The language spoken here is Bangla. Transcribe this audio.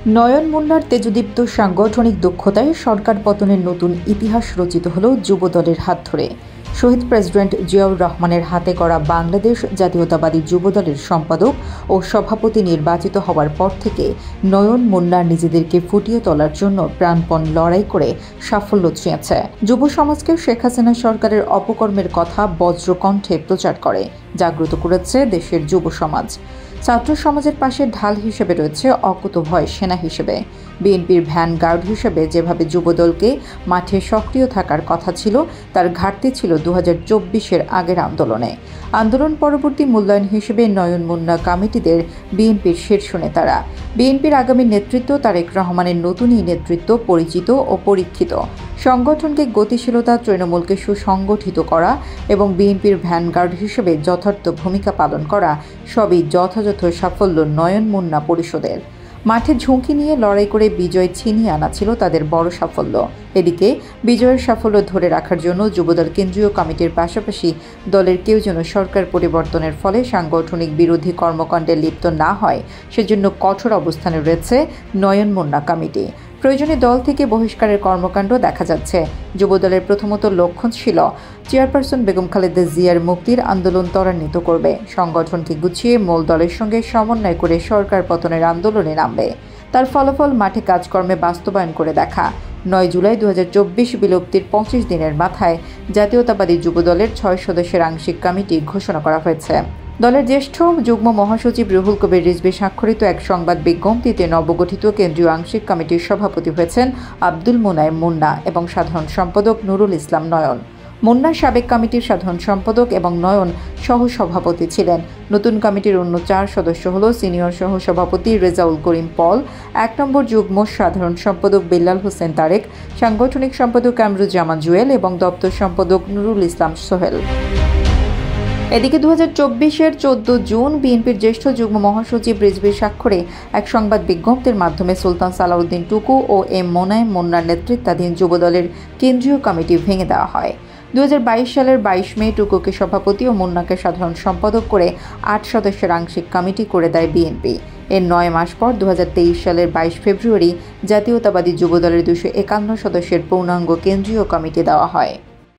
নয়ন মুন্নার তেজদীপ্ত সাংগঠনিক দক্ষতায় সরকার পতনের নতুন ইতিহাস রচিত হল যুবদলের হাত ধরে। শহীদ প্রেসিডেন্ট জিয়াউর রহমানের হাতে করা বাংলাদেশ জাতীয়তাবাদী যুবদলের সম্পাদক ও সভাপতি নির্বাচিত হওয়ার পর থেকে নয়ন মুন্না নিজেদেরকে ফুটিয়ে তোলার জন্য প্রাণপণ লড়াই করে সাফল্য ছুঁয়েছে। যুব সমাজকে শেখ হাসিনা সরকারের অপকর্মের কথা বজ্রকণ্ঠে প্রচার করে জাগ্রত করেছে দেশের যুব সমাজ। ছাত্র সমাজের পাশে ঢাল হিসেবে রয়েছে অকুতোভয় সেনা হিসেবে। বিএনপির ভ্যানগার্ড হিসেবে যেভাবে যুবদলকে মাঠে সক্রিয় থাকার কথা ছিল, তার ঘাটতি ছিল 2024-এর আগের আন্দোলন পরবর্তী মূল্যায়ন হিসেবে নয়ন মুন্না কমিটিদের বিএনপির শীর্ষ নেতারা। বিএনপির আগামী নেতৃত্ব তারেক রহমানের নতুনই নেতৃত্ব পরিচিত ও পরীক্ষিত। সংগঠনকে গতিশীলতা, তৃণমূলকে সুসংগঠিত করা এবং বিএনপির ভ্যানগার্ড হিসেবে যথার্থ ভূমিকা পালন করা সবই যথাযথ সাফল্য নয়ন মুন্না পরিষদের। মাঠে ঝুঁকি নিয়ে লড়াই করে বিজয় ছিনিয়ে আনা ছিল তাদের বড় সাফল্য। এদিকে বিজয়ের সাফল্য ধরে রাখার জন্য যুবদল কেন্দ্রীয় কমিটির পাশাপাশি দলের কেউ যেন সরকার পরিবর্তনের ফলে সাংগঠনিক বিরোধী কর্মকাণ্ডে লিপ্ত না হয়, সেজন্য কঠোর অবস্থানে রয়েছে নয়ন মুন্না কমিটি। প্রয়োজনে দল থেকে বহিষ্কারের কর্মকাণ্ড দেখা যাচ্ছে। যুবদলের প্রথমত লক্ষ্য ছিল চেয়ারপারসন বেগম খালেদা জিয়ার মুক্তির আন্দোলন ত্বরান্বিত করবে, সংগঠনকে গুছিয়ে মূল দলের সঙ্গে সমন্বয় করে সরকার পতনের আন্দোলনে নামবে, তার ফলাফল মাঠে কাজকর্মে বাস্তবায়ন করে দেখা। 9 জুলাই 2024 বিলুপ্তির 25 দিনের মাথায় জাতীয়তাবাদী যুবদলের 6 সদস্যের আংশিক কমিটি ঘোষণা করা হয়েছে। দলের জ্যেষ্ঠ যুগ্ম মহাসচিব রুহুল কবির রিজভী স্বাক্ষরিত এক সংবাদ বিজ্ঞপ্তিতে নবগঠিত কেন্দ্রীয় আংশিক কমিটির সভাপতি হয়েছেন আব্দুল মোনায়েম মুন্না এবং সাধারণ সম্পাদক নুরুল ইসলাম নয়ন। মুন্না সাবেক কমিটির সাধারণ সম্পাদক এবং নয়ন সহসভাপতি ছিলেন। নতুন কমিটির অন্য 4 সদস্য হল সিনিয়র সহসভাপতি রেজাউল করিম পল, 1 নম্বর যুগ্ম সাধারণ সম্পাদক বিল্লাল হোসেন তারেক, সাংগঠনিক সম্পাদক কামরুজ্জামান জুয়েল এবং দপ্তর সম্পাদক নুরুল ইসলাম সোহেল। এদিকে 2024-এর 14 জুন বিএনপির জ্যেষ্ঠ যুগ্ম মহাসচিব রিজভীর স্বাক্ষরে এক সংবাদ বিজ্ঞপ্তির মাধ্যমে সুলতান সালাউদ্দিন টুকু ও এম মোনায়েম মুন্নার নেতৃত্বাধীন যুবদলের কেন্দ্রীয় কমিটি ভেঙে দেওয়া হয়। 2022 সালের 22 মে টুকুকে সভাপতি ও মুন্নাকে সাধারণ সম্পাদক করে 8 সদস্যের আংশিক কমিটি করে দেয় বিএনপি। এর 9 মাস পর 2023 সালের 22 ফেব্রুয়ারি জাতীয়তাবাদী যুবদলের 251 সদস্যের পূর্ণাঙ্গ কেন্দ্রীয় কমিটি দেওয়া হয়।